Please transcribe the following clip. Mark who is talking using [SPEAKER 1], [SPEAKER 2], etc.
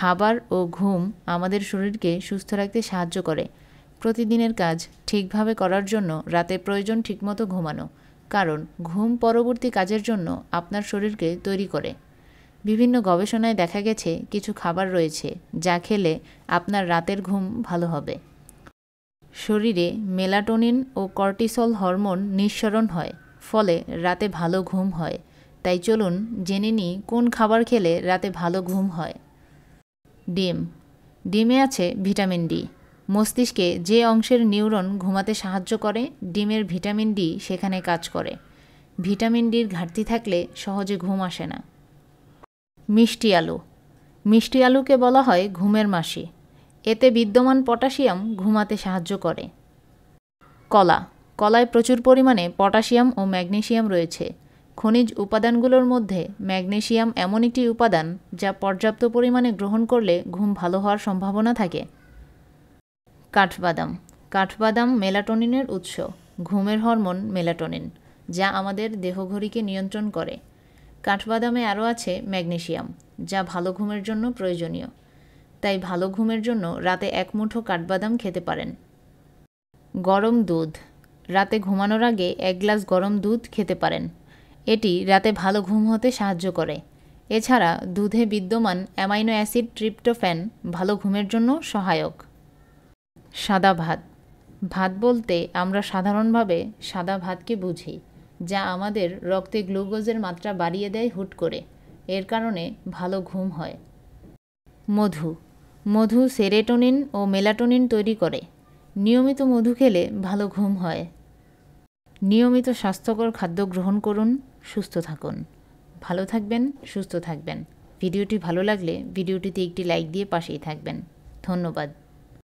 [SPEAKER 1] খাবার ও ঘুম আমাদের শরীরকে সুস্থ রাখতে সাহায্য করে। প্রতিদিনের কাজ ঠিকভাবে করার জন্য রাতে প্রয়োজন ঠিকমতো ঘুমানো, কারণ ঘুম পরবর্তী কাজের জন্য আপনার শরীরকে তৈরি করে। বিভিন্ন গবেষণায় দেখা গেছে কিছু খাবার রয়েছে যা খেলে আপনার রাতের ঘুম ভালো হবে। শরীরে মেলাটোনিন ও কর্টিসল হরমোন নিঃসরণ হয়, ফলে রাতে ভালো ঘুম হয়। তাই চলুন জেনে নিই কোন খাবার খেলে রাতে ভালো ঘুম হয়। ডিম। ডিমে আছে ভিটামিন ডি। মস্তিষ্কে যে অংশের নিউরন ঘুমাতে সাহায্য করে, ডিমের ভিটামিন ডি সেখানে কাজ করে। ভিটামিন ডির ঘাটতি থাকলে সহজে ঘুম আসে না। মিষ্টি আলু। মিষ্টি আলুকে বলা হয় ঘুমের মাসি। এতে বিদ্যমান পটাশিয়াম ঘুমাতে সাহায্য করে। কলা। কলায় প্রচুর পরিমাণে পটাশিয়াম ও ম্যাগনেসিয়াম রয়েছে। খনিজ উপাদানগুলোর মধ্যে ম্যাগনেসিয়াম এমন একটি উপাদান যা পর্যাপ্ত পরিমাণে গ্রহণ করলে ঘুম ভালো হওয়ার সম্ভাবনা থাকে। কাঠবাদাম। কাঠবাদাম মেলাটোনিনের উৎস। ঘুমের হরমোন মেলাটোনিন, যা আমাদের দেহঘড়িকে নিয়ন্ত্রণ করে। কাঠবাদামে আরও আছে ম্যাগনেসিয়াম, যা ভালো ঘুমের জন্য প্রয়োজনীয়। তাই ভালো ঘুমের জন্য রাতে এক মুঠো কাঠবাদাম খেতে পারেন। গরম দুধ। রাতে ঘুমানোর আগে 1 গ্লাস গরম দুধ খেতে পারেন। এটি রাতে ভালো ঘুম হতে সাহায্য করে। এছাড়া দুধে বিদ্যমান অ্যামাইনো অ্যাসিড ট্রিপ্টোফ্যান ভালো ঘুমের জন্য সহায়ক। সাদা ভাত। ভাত বলতে আমরা সাধারণভাবে সাদা ভাতকে বুঝি, যা আমাদের রক্তে গ্লুকোজের মাত্রা বাড়িয়ে দেয় হুট করে। এর কারণে ভালো ঘুম হয়। মধু। মধু সেরেটোনিন ও মেলাটোনিন তৈরি করে। নিয়মিত মধু খেলে ভালো ঘুম হয়। নিয়মিত স্বাস্থ্যকর খাদ্য গ্রহণ করুন, সুস্থ থাকুন। ভালো থাকবেন, সুস্থ থাকবেন। ভিডিওটি ভালো লাগলে ভিডিওটিতে একটি লাইক দিয়ে পাশেই থাকবেন। ধন্যবাদ।